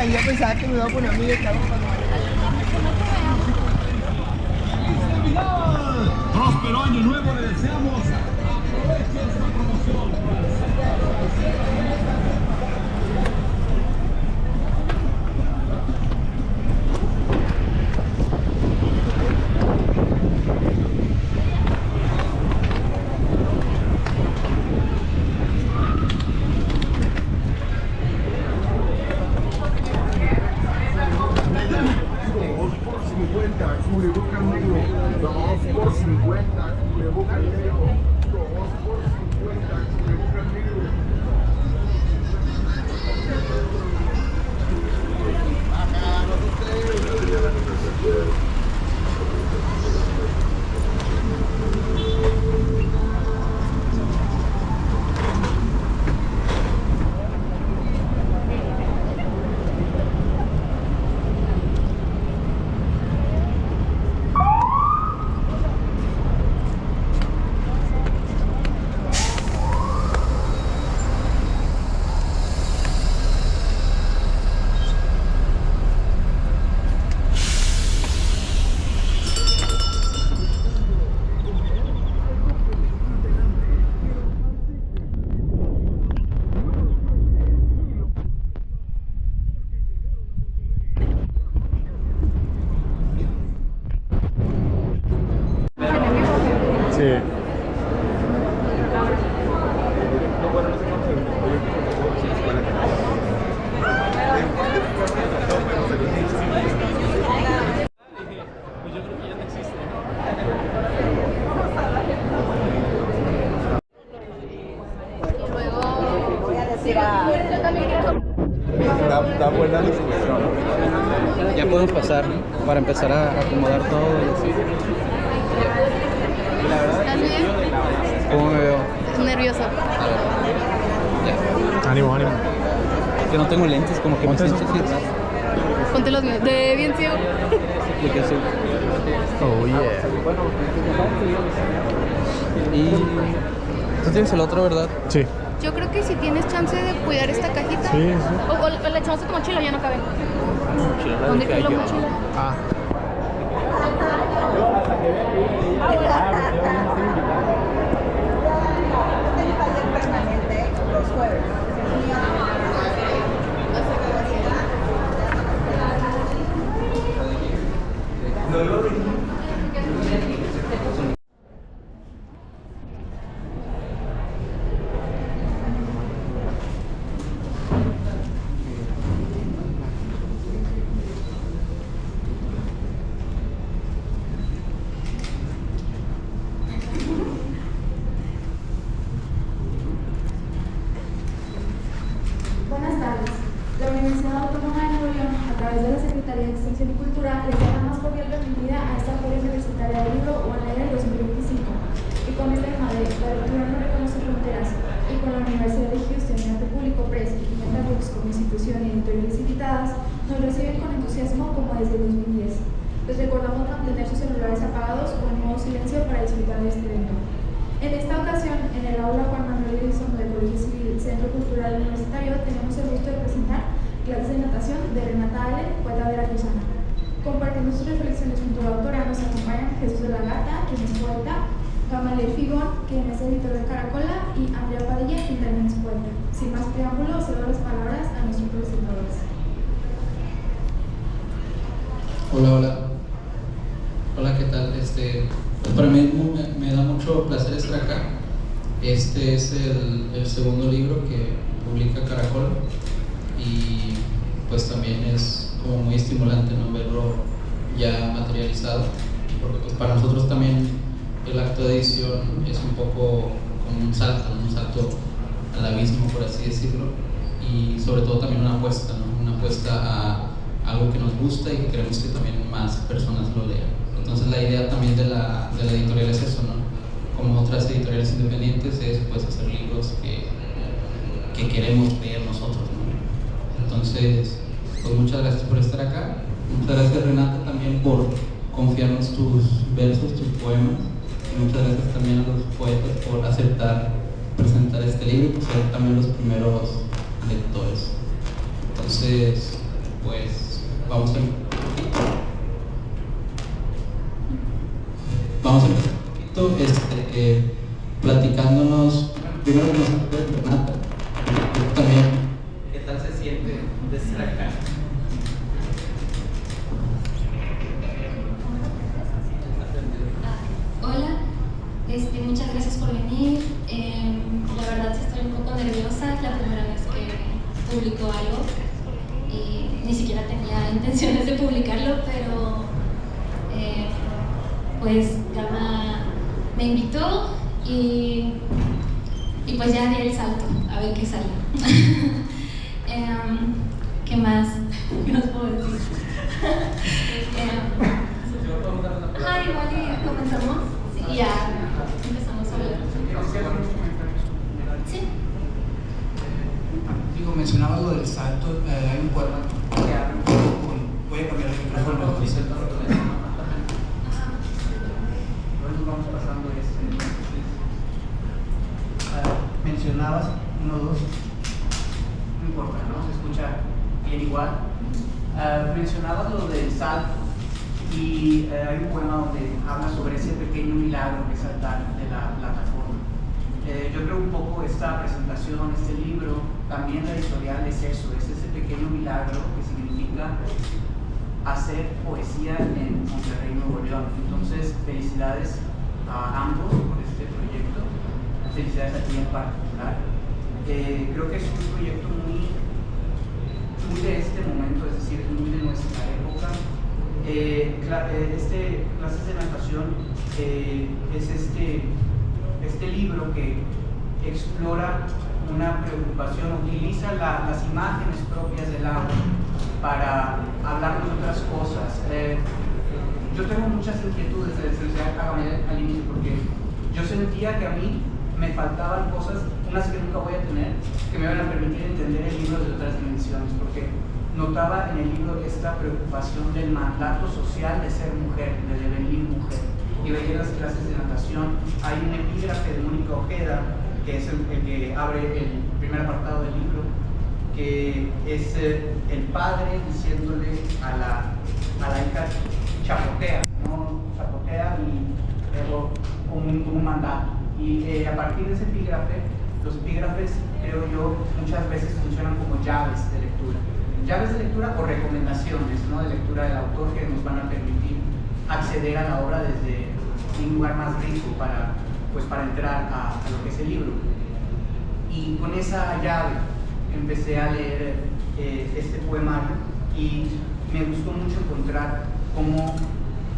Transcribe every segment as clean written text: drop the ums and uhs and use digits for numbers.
y ya pensaba que me iba a poner a mí de cabo cuando Próspero año nuevo le deseamos. Aproveche esta promoción. Cubrebocas negro, 2 por 50, cubrebocas negro, 2 por 50, cubrebocas negro. Sí. Da buena discusión. Ya podemos pasar para empezar a acomodar todo. ¿Estás bien? ¿Cómo me veo? Nervioso. Ánimo, ánimo. Que no tengo lentes, como que Ponte me esos. siento así atrás. Ponte los míos. De bien ciego. De que soy. Oh, yeah. Y tú tienes el otro, ¿verdad? Sí. Yo creo que si tienes chance de cuidar esta cajita. Sí, sí. O le echamos a tu mochila, ya no cabe. ¿Dónde quedó la mochila? Ah. Buenas tardes. La Universidad Autónoma de Nuevo León, a través de la Secretaría de Extensión y Cultura, les da la más cordial bienvenida a esta Feria Universitaria del Libro UANL 2025. Y con el lema de La lectura no reconoce fronteras, y con la Universidad de Houston y Arte Público Press y Quimeta Books como institución y editoriales invitadas, nos reciben con entusiasmo como desde 2010. Les recordamos mantener sus celulares apagados o en modo silencio para disfrutar de este evento. En esta ocasión, en el aula Juan Manuel Elizondo del Colegio Civil Centro Cultural Universitario, tenemos el gusto de presentar clases de natación de Renata Allen, poeta veracruzana. Compartiendo sus reflexiones junto a la autora nos acompañan Jesús de la Gata, quien es poeta, Gamaliel Figón, quien es editor de Caracola, y Andrea Padilla, quien también es poeta. Sin más preámbulo, cedo las palabras a nuestros presentadores. Hola, hola. Hola, ¿qué tal? Pues para mí me da mucho placer estar acá. Este es el segundo libro que publica Caracol y pues también es como muy estimulante, ¿no?, verlo ya materializado, porque pues para nosotros también el acto de edición es un poco como un salto al abismo, por así decirlo, y sobre todo también una apuesta, ¿no?, una apuesta a algo que nos gusta y que queremos que también más personas lo lean. Entonces la idea también de la editorial es eso, ¿no? Como otras editoriales independientes, es pues hacer libros que queremos leer nosotros, ¿no? Entonces, pues muchas gracias por estar acá. Muchas gracias, Renata, también por confiarnos tus versos, tus poemas. Y muchas gracias también a los poetas por aceptar presentar este libro y por ser también los primeros lectores. Entonces, pues vamos a empezar un poquito platicándonos, primero que nos hable de Renata, también qué tal se siente de estar acá. Hola, muchas gracias por venir. La verdad sí estoy un poco nerviosa, es la primera vez que publico algo y ni siquiera tenía intenciones de publicarlo, pero pues Gama me invitó y pues ya di el salto, a ver qué sale. ¿Qué más? ¿Qué nos puedo decir? Igual y comenzamos y ya empezamos a hablar. Sí. Digo, mencionaba lo del salto, hay un poema que habla un poco con... Voy a cambiar el micrófono. Nos vamos pasando mencionabas 1, 2, no importa, ¿no? Se escucha bien igual. Mencionabas lo del salto y hay un poema donde habla sobre ese pequeño milagro que es saltar de la plataforma. Yo creo un poco esta presentación, este libro, también la editorial es eso, es ese pequeño milagro que significa hacer poesía en Monterrey, Nuevo León. Entonces, felicidades a ambos por este proyecto, felicidades a ti en particular. Creo que es un proyecto muy de este momento, es decir, muy de nuestra época. Clases de natación es este libro que explora una preocupación, utiliza las imágenes propias del agua para hablarnos de otras cosas. Yo tengo muchas inquietudes de al inicio porque yo sentía que a mí me faltaban cosas, unas que nunca voy a tener, que me van a permitir entender el libro de otras dimensiones, porque notaba en el libro esta preocupación del mandato social de ser mujer, de devenir mujer. Y veía las clases de natación, hay un epígrafe de Mónica Ojeda, que es el que abre el primer apartado del libro, que es el padre diciéndole a la hija, chapotea, ¿no? Chapotea y luego como un mandato. Y a partir de ese epígrafe, los epígrafes, creo yo, muchas veces funcionan como llaves de lectura. Llaves de lectura o recomendaciones, ¿no? De lectura del autor que nos van a permitir acceder a la obra desde un lugar más rico para entrar a lo que es el libro. Y con esa llave empecé a leer este poemario y me gustó mucho encontrar cómo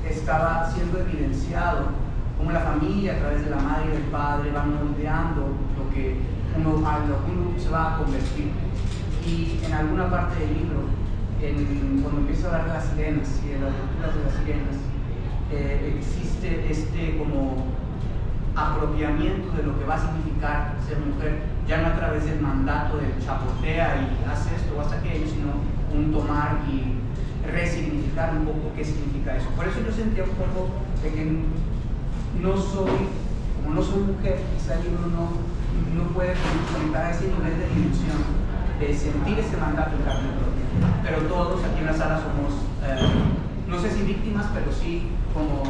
estaba siendo evidenciado, cómo la familia a través de la madre y del padre van moldeando lo que uno se va a convertir. Y en alguna parte del libro, cuando empiezo a dar las sirenas y de las lecturas de las sirenas, existe como apropiamiento de lo que va a significar ser mujer, ya no a través del mandato del chapotea y haz esto o haz aquello, sino un tomar y resignificar un poco qué significa eso. Por eso yo sentía un poco de que como no soy mujer, quizá el libro no puede conectar a ese nivel de dimensión, de sentir ese mandato en carne propia. Pero todos aquí en la sala somos, no sé si víctimas, pero sí como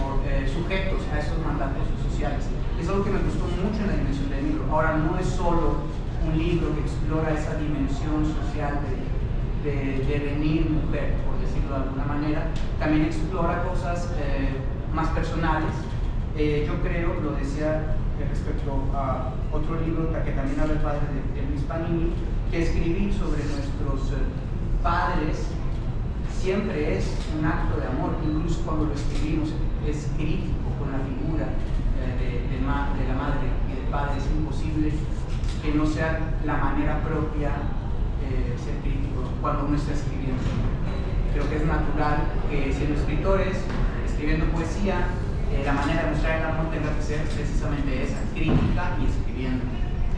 sujetos a esos mandatos sociales. Es algo que me gustó mucho en la dimensión del libro. Ahora, no es solo un libro que explora esa dimensión social de venir mujer, por decirlo de alguna manera, también explora cosas más personales. Yo creo, lo decía respecto a otro libro que también habla el padre de Luis Panini, que escribir sobre nuestros padres siempre es un acto de amor, incluso cuando lo escribimos es crítico con la figura de la madre y del padre. Es imposible que no sea la manera propia ser crítico cuando uno está escribiendo. Creo que es natural que siendo escritores, escribiendo poesía, la manera de mostrar el amor tenga que ser precisamente esa, crítica y escribiendo.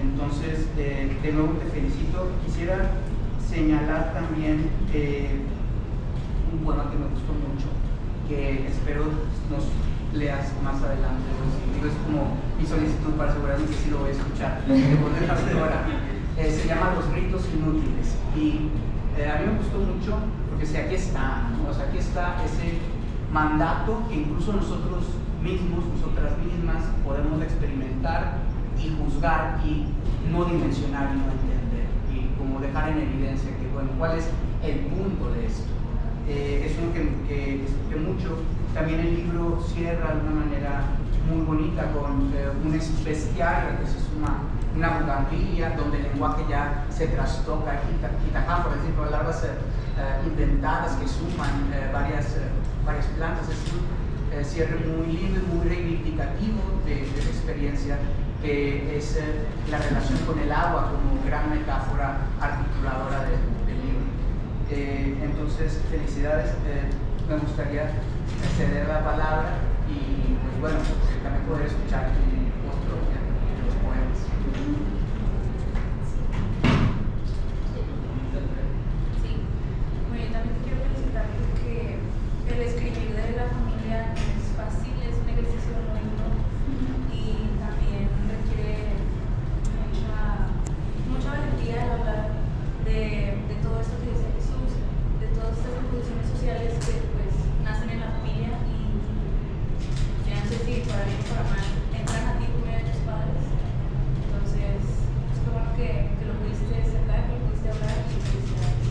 Entonces, de nuevo te felicito. Quisiera señalar también un poema que me gustó mucho, que espero nos leas más adelante. Digo, es como mi solicitud para asegurarme que sí lo voy a escuchar. Se llama Los ritos inútiles y A mí me gustó mucho porque si aquí está, ¿no? O sea, aquí está ese mandato que incluso nosotros mismos, nosotras mismas, podemos experimentar y juzgar y no dimensionar y no entender, y como dejar en evidencia que, bueno, cuál es el punto de esto. Es uno que disfruté mucho. También el libro cierra de una manera muy bonita con un bestiario que se suma una bugambilia, donde el lenguaje ya se trastoca, por decir palabras inventadas que suman varias plantas. Es un cierre muy lindo y muy reivindicativo de la experiencia, que es la relación con el agua como gran metáfora articuladora del libro. Entonces, felicidades. Me gustaría ceder la palabra y, pues bueno, también poder escuchar voz propia de los poemas. Sí, bueno, yo también te quiero felicitar porque el escribir de la familia no es fácil, es un ejercicio muy lindo y también requiere mucha valentía al hablar de todo esto que dice Jesús, de todas estas condiciones sociales que pues nacen en la familia y ya no sé si para bien o para mal entran a ti por medio de tus padres. Entonces, es que bueno que lo pudiste sacar, que lo pudiste hablar y felicidades.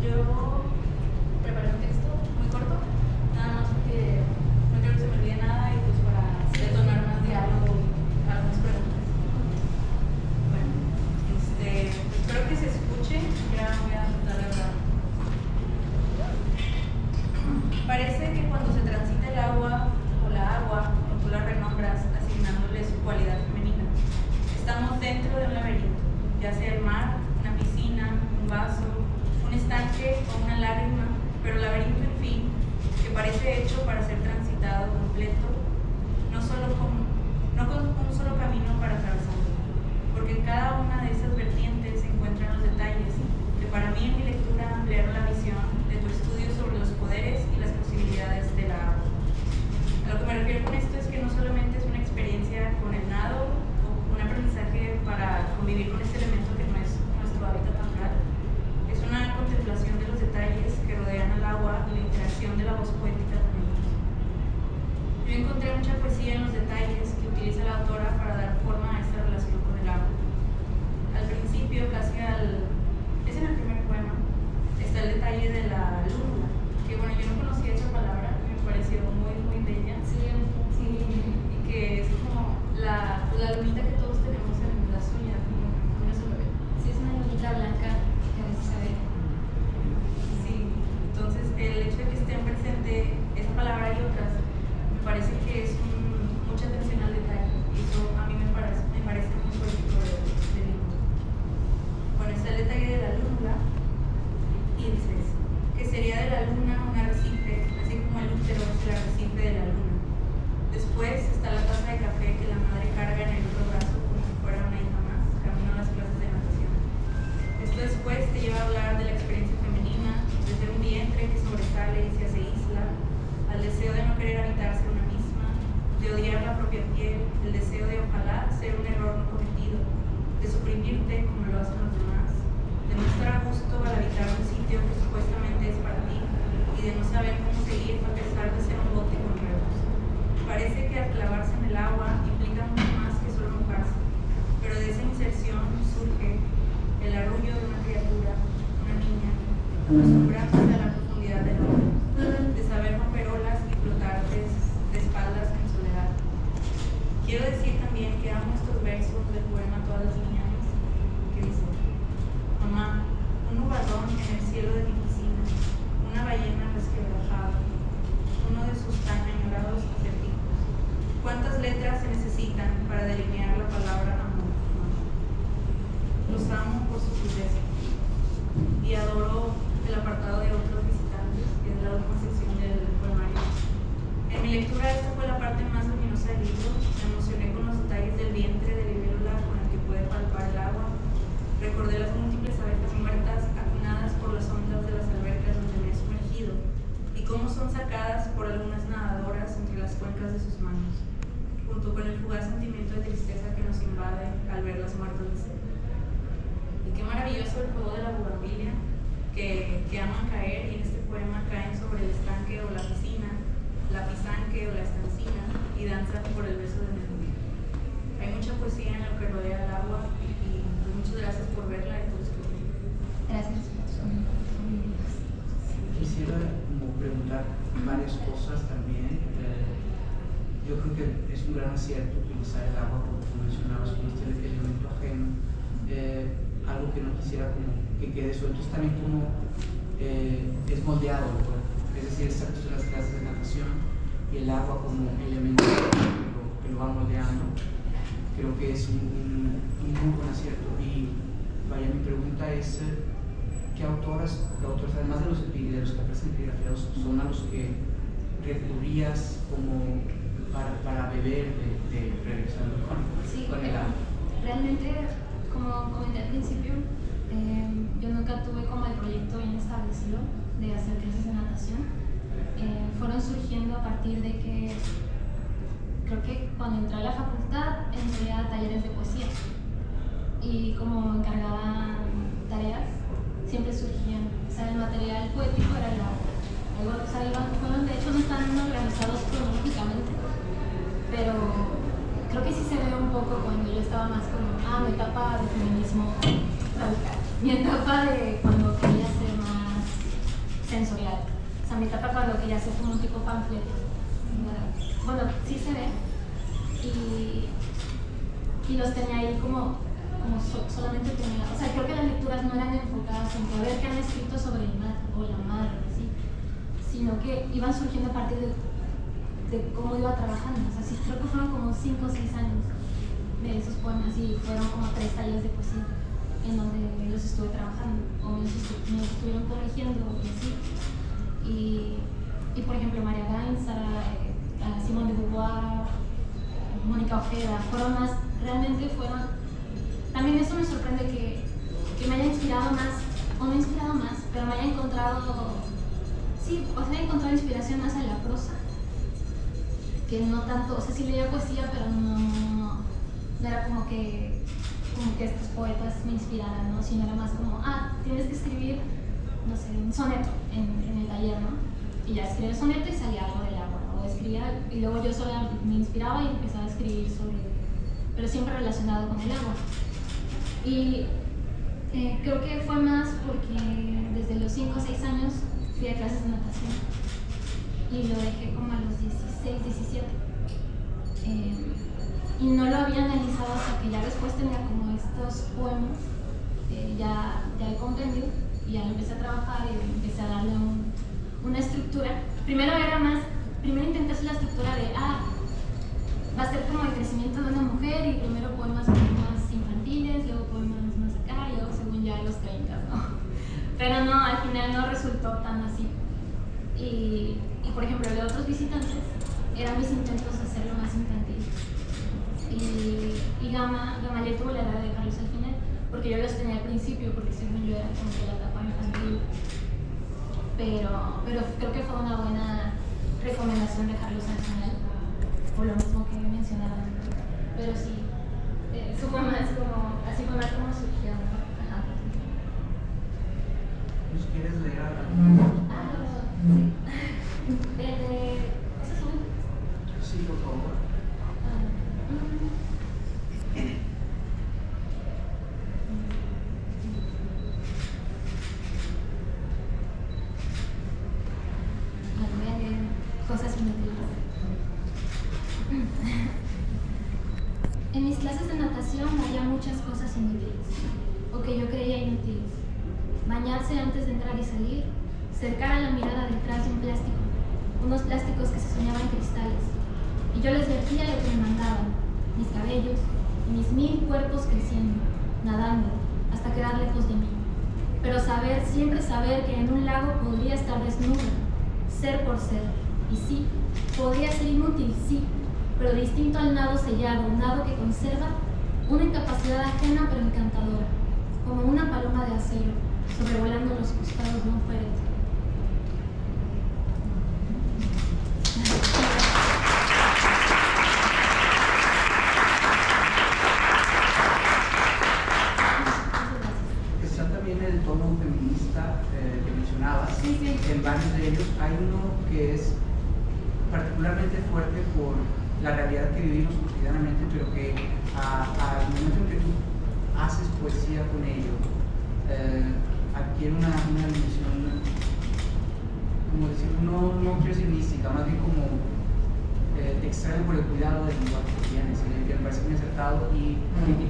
Yo preparé un texto muy corto, nada más porque no quiero que se me olvide nada y pues para detonar más diálogo y algunas preguntas. Bueno, espero que se escuche, ya voy a darle hablar. Parece que cuando se transita el agua o la agua, como tú la renombras, asignándole su cualidad femenina, estamos dentro de un laberinto, ya sea el mar, una piscina, un vaso, un estanque o una lágrima, pero el laberinto, en fin, que parece hecho para ser transitado completo, no con un solo camino para atravesarlo, porque en cada una de esas vertientes se encuentran los detalles que para mí en mi lectura ampliaron la visión de tu estudio sobre los poderes y las posibilidades de la agua. A lo que me refiero con esto es que no solamente es una experiencia con el nado o un aprendizaje para convivir con este elemento que no es nuestro hábitat natural, es una contemplación de los detalles que rodean al agua y la interacción de la voz poética con ellos. Yo encontré mucha poesía en los detalles que utiliza la autora para dar forma a esta relación con el agua. Al principio, es en el primer poema, está el detalle de la luna, que bueno, yo no conocía esa palabra y me pareció muy, muy bella. Sí, y que es como la lunita que todos tenemos en las uñas, ¿no? Sí, es una lunita blanca que a veces se ve. Sí, entonces el hecho de que estén presente esa palabra y otras, me parece que es mucha atención al detalle, y eso a mí me parece muy poético del libro. Bueno, está el detalle de la luna, y dices que sería de la luna un arrecife, así como el útero es el arrecife de la luna. Después está la taza de café que la madre carga en el otro brazo como si fuera una hija más, camino a las clases de natación. Esto después te lleva a hablar de la experiencia femenina, desde un vientre que sobresale y se hace isla, al deseo de no querer habitarse una misma, de odiar la propia piel, el deseo de ojalá ser un error no cometido, de suprimirte como lo hacen los demás, de no estar a gusto al habitar un sitio que supuestamente es para ti y de no saber cómo seguir a pesar de ser un bote con remos. Parece que al clavarse en el agua implica mucho más que solo mojarse, pero de esa inserción surge el arrullo de una criatura, una niña, acostumbrándose a la profundidad del mar, de saber romper olas y flotar de espaldas en soledad. Quiero decir también que amo estos versos del poema Todas las mañanas, que dice: mamá, un nubadón en el cielo de mi piscina, una ballena resquebrajada, uno de sus tan añorados acertijos. ¿Cuántas letras se necesitan para delinear la palabra amor? Los amo por su crudeza y adoro el apartado de otros visitantes, que es la última sección del poemario. En mi lectura esta fue la parte más luminosa del libro. Me emocioné con los detalles del vientre de libélula con el que puede palpar el agua. Recordé las múltiples abejas muertas acunadas por las ondas de las albercas donde me he sumergido y cómo son sacadas por algunas nadadoras entre las cuencas de sus manos, junto con el fugaz sentimiento de tristeza que nos invade al verlas muertas de sed. Y qué maravilloso el juego de la bugambilia, que aman caer, y en este poema caen sobre el estanque o la piscina, la pisanque o la estancina, y danzan por el beso de Neruda. Hay mucha poesía en lo que rodea el agua, y pues muchas gracias por verla y por escribir. Gracias. Quisiera como preguntar varias cosas también. Yo creo que es un gran acierto utilizar el agua, como tú mencionabas, como este elemento ajeno. Algo que no quisiera como que quede suelto es también como es moldeado el cuerpo. Es decir, esta cuestión de las clases de natación y el agua como elemento que lo va moldeando. Creo que es un muy buen acierto. Y vaya, mi pregunta es, ¿qué autores, además de los que aparecen epigrafiados, son a los que recurrías como para beber de regresando con el agua? Realmente, como comenté al principio, yo nunca tuve como el proyecto bien establecido de hacer clases de natación. Fueron surgiendo a partir de que creo que cuando entré a la facultad entré a talleres de poesía, y como encargaba tareas siempre surgían, o sea, el material poético era algo, o sea, fueron, de hecho no están organizados cronológicamente, pero creo que sí se ve un poco cuando yo estaba más como, mi etapa de feminismo radical, mi etapa de cuando quería ser más sensorial, o sea, mi etapa cuando quería ser como un tipo panfleto. Bueno, sí se ve, y los tenía ahí como solamente tenía, o sea, creo que las lecturas no eran enfocadas en ver qué han escrito sobre el mar o la mar, ¿sí? Sino que iban surgiendo a partir de cómo iba trabajando. O sea, sí, creo que fueron como 5 o 6 años de esos poemas, y fueron como 3 talleres de poesía en donde los estuve trabajando o me los estuvieron corrigiendo y así. Y por ejemplo, María Gainza, Simone de Beauvoir, Mónica Ojeda, realmente fueron. También eso me sorprende que me haya inspirado más, o no inspirado más, pero me haya encontrado, sí, o sea, he encontrado inspiración más en la prosa, que no tanto, o sea, sí leía poesía, pero no era como que estos poetas me inspiraran, ¿no? Sino era más como, tienes que escribir, no sé, un soneto en el taller, ¿no? Y ya escribía el soneto y salía algo del agua, o escribía, y luego yo sola me inspiraba y empezaba a escribir pero siempre relacionado con el agua. Y creo que fue más porque desde los 5 o 6 años fui a clases de natación y lo dejé como a los 16, 17. Y no lo había analizado hasta que ya después tenía como estos poemas, ya he comprendido, y ya empecé a trabajar y empecé a darle una estructura. Primero intenté hacer la estructura de, va a ser como el crecimiento de una mujer, y primero poemas más infantiles, luego poemas más acá, y luego según ya los 30, ¿no? Pero no, al final no resultó tan así. Y por ejemplo, de otros visitantes, eran mis intentos de hacerlo más infantil. Y Gamaliel tuvo la edad de dejarlos al final, porque yo los tenía al principio, porque según yo era como que la etapa infantil. Pero creo que fue una buena recomendación dejarlos al final, por lo mismo que mencionaban. Pero sí, eso fue más como, así fue más como surgió. Ajá. ¿Nos quieres leer algo? Sí. ¿Esos son? Sí, por favor. Voy a leer cosas inútiles. En mis clases de natación había muchas cosas inútiles, o que yo creía inútiles. Bañarse antes de entrar y salir, cercar a la mirada detrás de un plástico, unos plásticos que se soñaban cristales, y yo les vertía lo que me mandaban, mis cabellos y mis 1000 cuerpos creciendo, nadando, hasta quedar lejos de mí. Pero siempre saber que en un lago podría estar desnuda, ser por ser, y sí, podría ser inútil, sí, pero distinto al nado sellado, un nado que conserva una incapacidad ajena pero encantadora, como una paloma de acero, sobrevolando los costados de un féretro. libro feminista que mencionabas, en varios de ellos hay uno que es particularmente fuerte por la realidad que vivimos cotidianamente, pero que al momento en que tú haces poesía con ello, adquiere una dimensión, como decir, no quiero decir mística, más bien como extraño por el cuidado del lenguaje que tienes, que me parece muy acertado y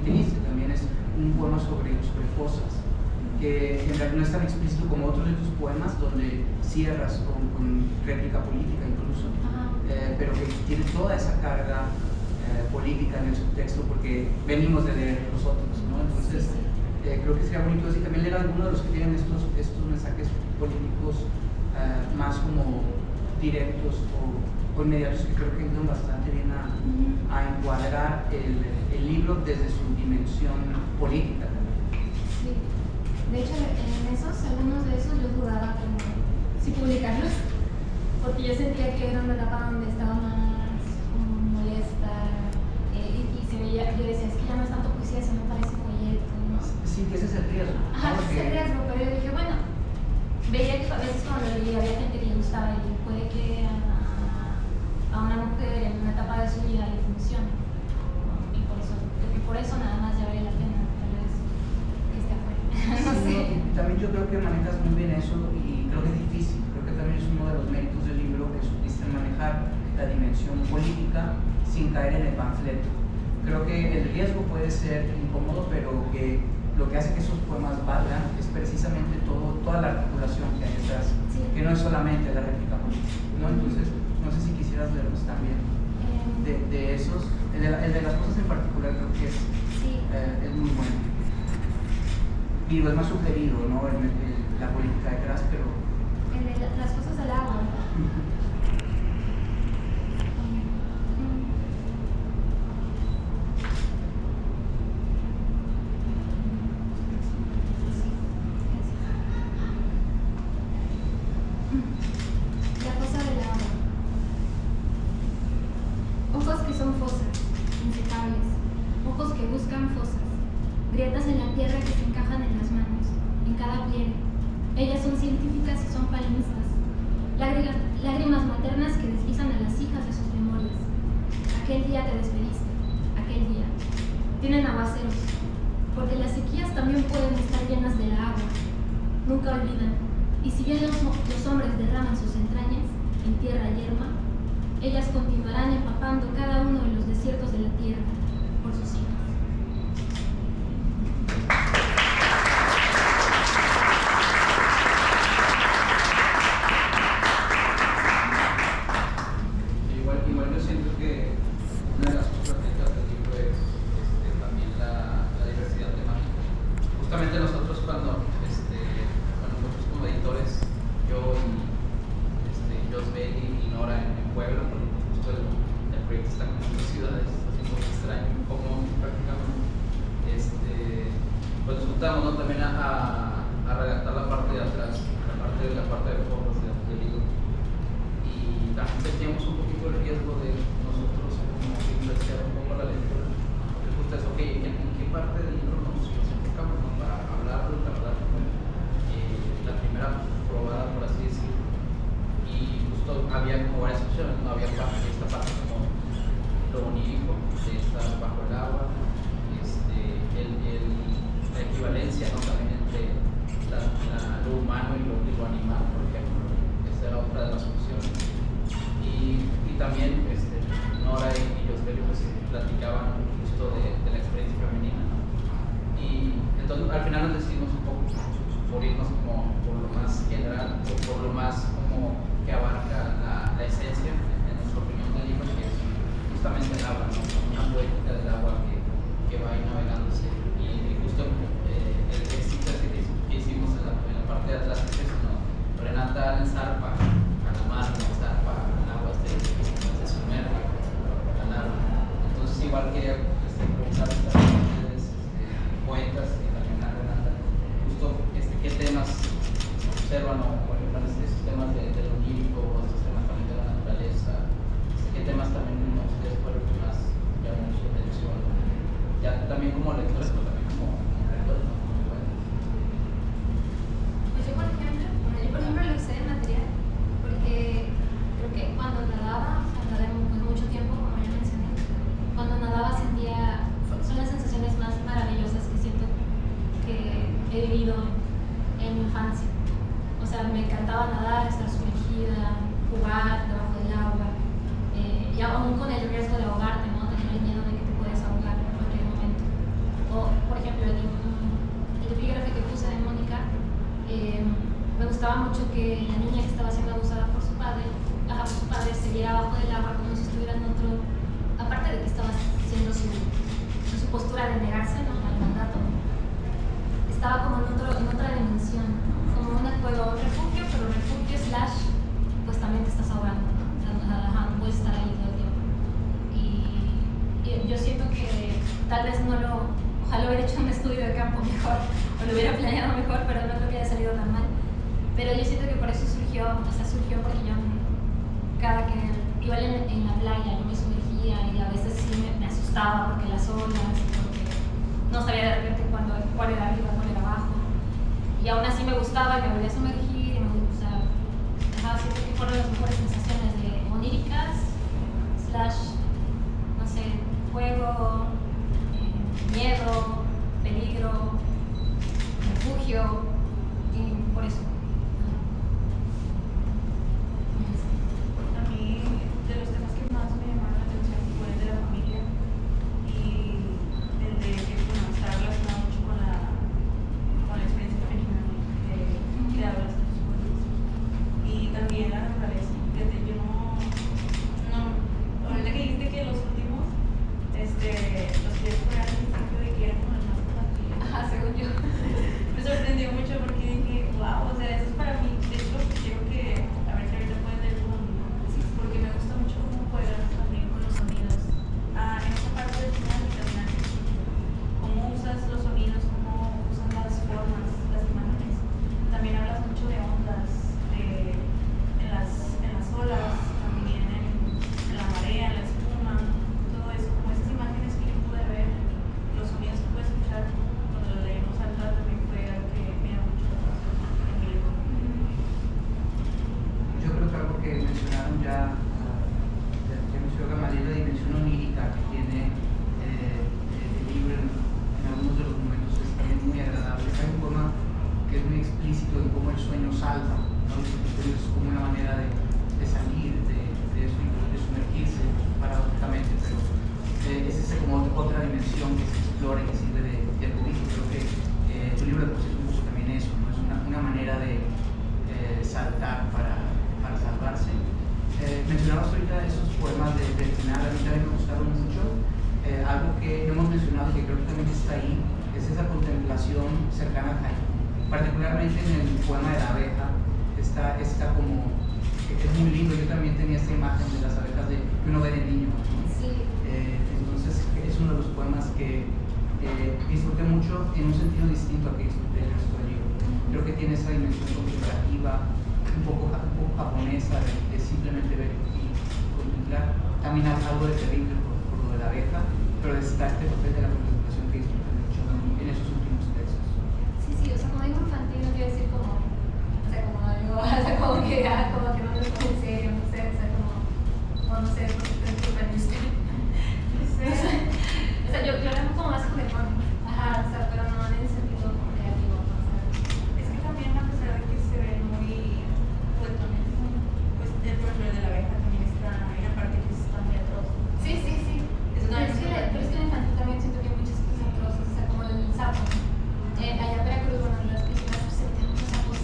triste. También es un poema sobre cosas, que en realidad no es tan explícito como otros de tus poemas, donde cierras con réplica política incluso, pero que tiene toda esa carga política en el subtexto, porque venimos de leer los otros, ¿no? Entonces, creo que sería bonito decir, también leer algunos de los que tienen estos mensajes políticos más como directos o inmediatos, que creo que ayudan bastante bien a encuadrar el libro desde su dimensión política. Sí, de hecho algunos de esos yo dudaba como si publicarlos, porque yo sentía que era una etapa donde estaba más molesta y yo decía, es que ya no es tanto poesía, sino parece folleto, ¿no? Sí, que ese es el riesgo. Ajá, ese es el riesgo, pero yo dije, bueno, veía que a veces cuando lo leía había gente que le gustaba y puede que a una mujer en una etapa de su vida le funcione, ¿no? Y por eso nada más ya vale la pena tal vez que esté afuera. No sé. También yo creo que manejas muy bien eso y creo que es difícil. Creo que también es uno de los méritos del libro, que supiste manejar la dimensión política sin caer en el panfleto. Creo que el riesgo puede ser incómodo, pero que lo que hace que esos poemas valgan es precisamente toda la articulación que hay detrás, que no es solamente la réplica política, ¿no? Entonces, no sé si quisieras leernos también de esos, el de las cosas en particular creo que es muy bueno. Y es más sugerido, ¿no? La política detrás, pero... El de las cosas del agua. La cosa del agua. Ojos que son fosas, insecables. Ojos que buscan fosas. Grietas en la tierra que se encajan en las manos, en cada pliegue. Ellas son científicas y son palinistas. Lágrimas maternas que deslizan a las hijas de sus memorias. Aquel día te despediste, aquel día. Tienen aguaceros, porque las sequías también pueden estar llenas de la agua. Nunca olvidan. Y si bien los hombres derraman sus entrañas en tierra yerma, ellas continuarán empapando cada uno de los desiertos de la tierra por sus hijos. Igual yo siento que una de las cosas ricas del libro es también la diversidad temática. Justamente nosotros cuando nosotros como editores, yo y Josbel y Nora en Puebla, porque justo el proyecto está en muchas ciudades, así muy extraño, como prácticamente, pues nos juntamos, ¿no? También a redactar la parte de atrás, la parte de fotos del libro. Y también sentíamos un poquito el riesgo de nosotros como investigar un poco la lectura, porque justo es, ok, ¿en qué parte del libro nos enfocamos, ¿no? Para hablar de la verdad, la primera probada, por así decirlo, y justo había como varias opciones, ¿no? Había esta parte como lo onírico, de estar bajo el agua, la equivalencia, ¿no? También entre lo humano y lo animal, por ejemplo. Esa era otra de las opciones. Y también Nora y Josbel pues platicaban justo de la experiencia femenina, ¿no? Y entonces al final nos decidimos un poco por irnos como por lo más general, o por lo más como que abarca la esencia, en nuestra opinión, del libro, que es justamente el agua, ¿no? Una poética del agua que va ahí navegándose. Y justo el éxito que hicimos en la parte de atrás es eso, ¿no? Renata en zarpa a la mar, en zarpa al agua, se sumerge al agua. Entonces igual quería preguntar a ustedes, poetas, y también a Renata, justo qué temas observan, o por ejemplo estos temas del onírico, o estos temas también de la naturaleza, qué temas también ustedes fueron que más llaman su atención, ya también como lectores, pero también como lectores, ¿no? Como poetas. O sea, me encantaba nadar, estar sumergida, jugar debajo del agua, y aún con el riesgo de ahogarte, ¿no? Tener el miedo de que te puedes ahogar en cualquier momento. O, por ejemplo, el epígrafe que puse de Mónica, me gustaba mucho que la niña que estaba siendo abusada por su padre se viera abajo del agua como si estuviera en otro, aparte de que estaba haciendo su postura de negarse, ¿no?, al mandato, estaba como en otra dimensión, como un refugio, pero refugio / pues también te estás ahogando, ¿no? No puedes estar ahí todo el tiempo. Y yo siento que tal vez ojalá hubiera hecho un estudio de campo mejor, o lo hubiera planeado mejor, pero no creo que haya salido tan mal. Pero yo siento que por eso surgió porque yo cada que iba en la playa yo me sumergía y a veces sí me asustaba porque las olas, porque no sabía de repente cuál era arriba, cuál era abajo, y aún así me gustaba y me volvía a sumergir y me gustaba. Siento que fueron las mejores sensaciones de oníricas / no sé, juego, miedo, peligro, refugio, y por eso. A mí, de los temas que más me llamaron la atención fue el de la familia y el de que está relacionado mucho con la experiencia femenina que hablas de tus juegos. Y también la naturaleza. Fíjate, yo ahorita que dijiste que los últimos, los que fueron al principio de que eran como el más infantil. Según yo. Me sorprendió mucho porque dije, wow, o sea, eso es para mí. De hecho, quiero que, a ver si ahorita pueden leer conmigo, porque me gusta mucho cómo juegas también con los sonidos. En esa parte del final y también al principio. Cómo usas los sonidos, cómo usas las formas, las imágenes. También hablas mucho de ondas, en las olas, también en la marea, en la espuma, todo eso, como esas imágenes que yo pude ver, los sonidos que pude escuchar cuando lo leímos al lado también fue algo que me da mucho la atención en mi libro. Yo creo que algo que mencionaron ya mencionó Gamaliel, la dimensión onírica que tiene el libro en algunos de los momentos es también muy agradable. Hay un poema que es muy explícito en cómo el sueño salva, ¿no? Es como una manera de salir de eso y de sumergirse paradójicamente, pero es esa como otra dimensión que se explora y que sirve de juicio. Creo que tu libro de poesía es un poco también eso, ¿no? Es una manera de saltar para salvarse. Mencionabas ahorita esos poemas del final, a mí también me gustaron mucho. Algo que no hemos mencionado y que creo que también está ahí es esa contemplación cercana a Jaime. Particularmente en el poema de la abeja está como, es muy lindo. Yo también tenía esta imagen de las abejas que uno ve de niño, ¿no? Sí. Entonces es uno de los poemas que disfruté mucho en un sentido distinto a que disfruté el resto del libro. Creo que tiene esa dimensión contemplativa, un poco japonesa, de simplemente ver y contemplar. También algo de terrible por lo de la abeja, pero está este papel de la contemplación que disfruté mucho en esos últimos textos. Sí, o sea, como digo infantil, no quiero decir como algo, o sea, como que no lo tomo en serio, no sé, o sea, no sé, porque te sorprendiste. O sea, yo era como más juguetón, o sea, pero no en el sentido como negativo, o sea. Es que también, a pesar de que se ven muy juguetones, pues el profesor de la abeja también hay una parte que está muy atroz. Sí. Eso Pero también es que en infantil también siento que hay muchas cosas atrozas, o sea, como el sapo. Allá en Veracruz, bueno, en las piscinas se metían muchos sapos.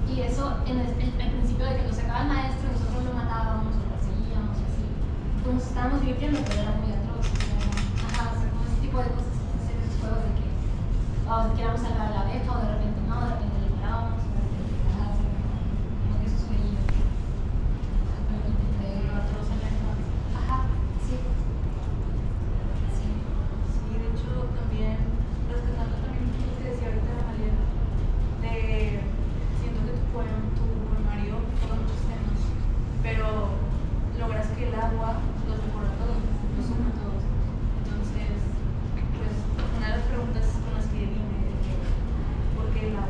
Y eso, en el principio de que lo sacaba el maestro, nosotros lo matábamos, lo perseguíamos, así. Pues nos estábamos divirtiendo, pero era muy atroz. O sea, como ese tipo de cosas, esos juegos de que queríamos salvar a la abeja, o de repente no, de repente le parábamos, o de repente, como que esos jueguillos. Sí, de hecho también, rescatando también lo que decía ahorita Gamaliel, siento que tu poemario toca muchos temas, pero logras que el agua los recorra a todos, los une a todos. Entonces, pues una de las preguntas con las que vine, ¿por qué el agua?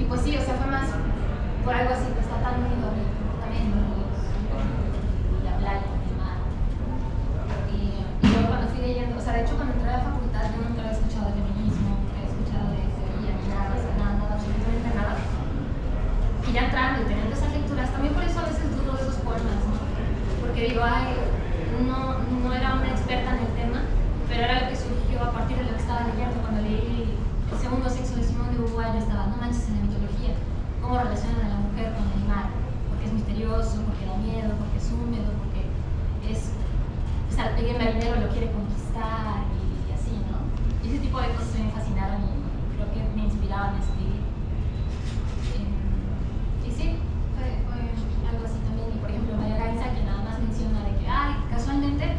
pues sí, o sea, fue más por algo así, que está tan unido a mi comportamiento, la playa, el mar. Y luego cuando fui leyendo, o sea, de hecho cuando entré a la facultad yo nunca había escuchado de feminismo, nunca había escuchado de teoría, ni nada, o sea, nada, absolutamente nada. Y ya entrando y teniendo esas lecturas, también por eso a veces dudo de esos poemas, ¿no? Porque digo, ay, no era una experta en el tema, pero era lo que surgió a partir de lo que estaba leyendo. Cuando leí El segundo sexo de Simone de Beauvoir, yo estaba, no manches, en la mitología, cómo relacionan a la mujer con el mar, porque es misterioso, porque da miedo, porque es húmedo, porque es, o sea, el marinero lo quiere conquistar y así, ¿no? Y ese tipo de cosas me fascinaron y creo que me inspiraban a escribir. Y sí, fue algo así también. Y por ejemplo, María Gainza, que nada más menciona de que, ay, casualmente,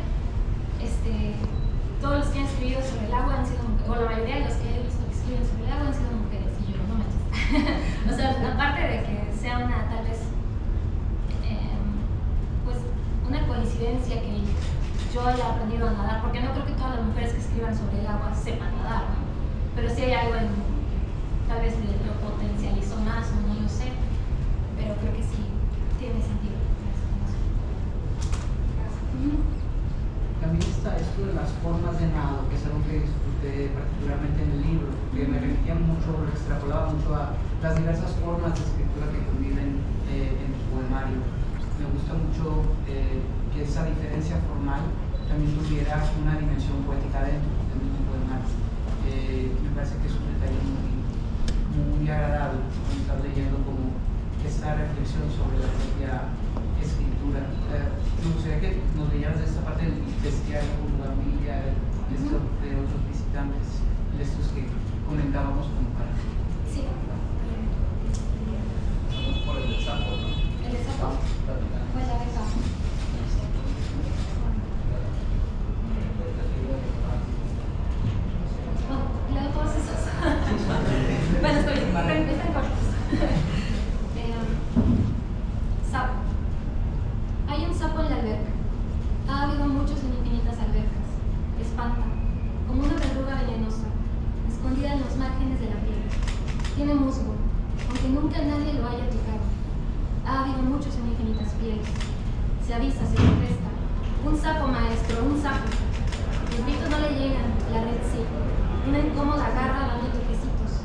todos los que han escribido sobre el agua han sido mujeres, o la mayoría de los que he visto que escriben sobre el agua han sido mujeres, y yo, no manches. O sea, aparte de que sea una, tal vez, pues, una coincidencia que yo haya aprendido a nadar, porque no creo que todas las mujeres que escriban sobre el agua sepan nadar, ¿no? Pero sí hay algo en, tal vez lo potencializó más, o no lo sé, pero creo que sí tiene sentido. También está esto de las formas de nado, que es algo que disfruté particularmente en el libro, que me remitía mucho, lo extrapolaba mucho a las diversas formas de escritura que conviven en tu poemario. Me gusta mucho que esa diferencia formal también tuviera una dimensión poética dentro del mismo poemario. Me parece que es un detalle muy agradable cuando estás leyendo como esta reflexión sobre la propia escritura. Me gustaría que nos leyeras de esta parte del bestiario, Bugambilia, de otros visitantes, de estos que comentábamos como para... Sí. Por el de sapo, ¿no? ¿El de sapo? Pues la de sapo. No, leo todos esos. Bueno, están cortos. Sapo. Hay un sapo en la alberca. Ha habido muchos en infinitas albercas. Espanta, como una verruga venenosa, escondida en los márgenes de la piel. Tiene musgo, aunque nunca nadie lo haya tocado. Ha habido muchos en infinitas pieles. Se avisa, se contesta. Un sapo, maestro, un sapo. Los gritos no le llegan, la red sí. Una incómoda garra dando toquecitos.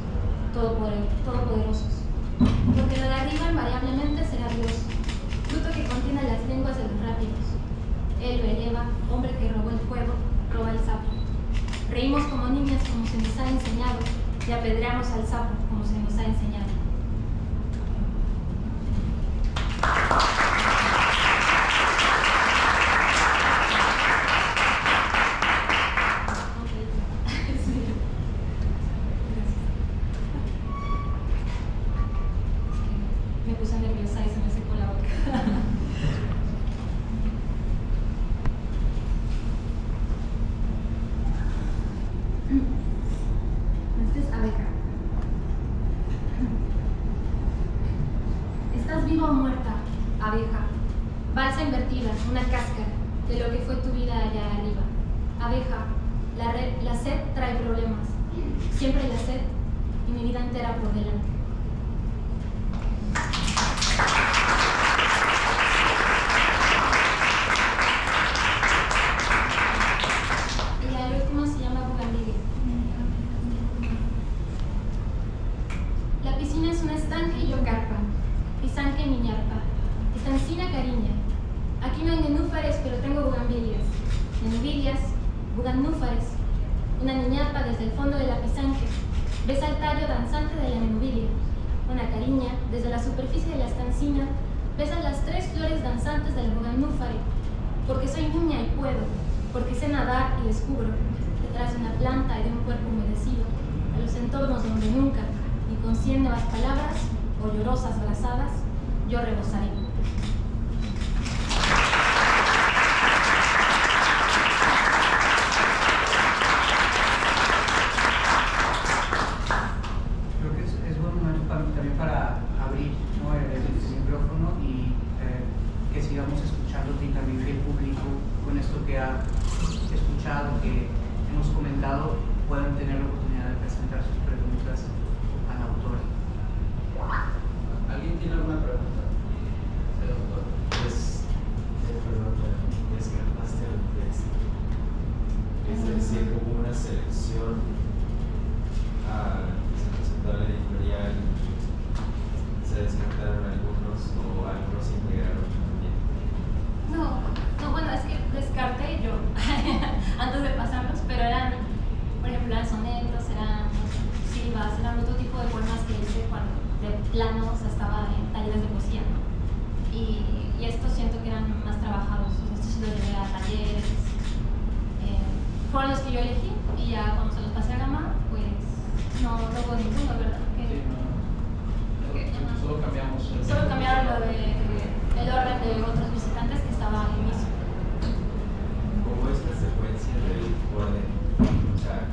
Todopoderosos. Lo que lo de arriba invariablemente será Dios. Fruto que contiene las lenguas de los rápidos. Él lo eleva, hombre que robó el fuego, roba el sapo. Reímos como niñas como se nos ha enseñado y apedreamos al sapo como se nos ha enseñado. Me puse nerviosa y se me secó la boca. Esta es abeja. ¿Estás viva o muerta, abeja? Balsa invertida, una cáscara de lo que fue tu vida allá arriba. Abeja, la sed trae problemas. Siempre la sed y mi vida entera por delante. Y la última se llama Bugambilia. La piscina es un estanque y yo carpa, pisanque y miñarpa, estancina cariña. Aquí no hay nenúfares, pero tengo bugambilias. Nenúbilias, buganúfares. Una niñarpa desde el fondo de la pisanque besa el tallo danzante de la nenubilia. Una cariña, desde la superficie de la estancina, besa las tres flores danzantes del buganúfare. Porque soy niña y puedo, porque sé nadar y descubro, detrás de una planta y de un cuerpo humedecido, a los entornos donde nunca, ni con 100 nuevas palabras o llorosas brazadas, yo rebosaré. Creo que es buen momento también para abrir, ¿no?, el micrófono y que sigamos escuchándote, y también que el público, con esto que ha escuchado, que hemos comentado, puedan tener la oportunidad de presentar sus preguntas a la autora. antes de pasarlos, pero eran, por ejemplo, eran sonetos, eran silvas, eran otro tipo de poemas que hice cuando de plano, o sea, estaba en talleres de poesía, ¿no? Y estos siento que eran más trabajados, estos sí los llevé a talleres, fueron los que yo elegí, y ya cuando se los pasé a Gama, pues no hubo ninguno, ¿verdad? Sí, no. Solo cambiamos. Solo cambiaron lo de el orden de otros visitantes que estaba al inicio. ¿Cómo es la secuencia del orden? O sea,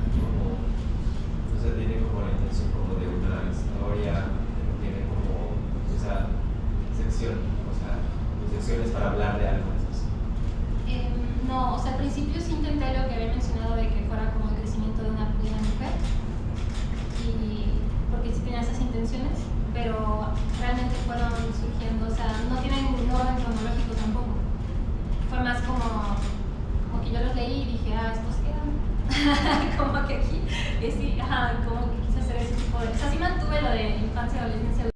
tiene como la intención como de una historia, pero tiene como esa sección, o sea, secciones para hablar de algo. No, o sea, al principio sí intenté lo que había mencionado de que fuera como el crecimiento de una mujer, y porque sí tenía esas intenciones, pero realmente fueron surgiendo, o sea, no tienen un orden cronológico tampoco. Fue más como que yo los leí y dije, estos quedan. Como que aquí, y sí, como que quise hacer ese tipo de... O sea, sí mantuve lo de infancia y adolescencia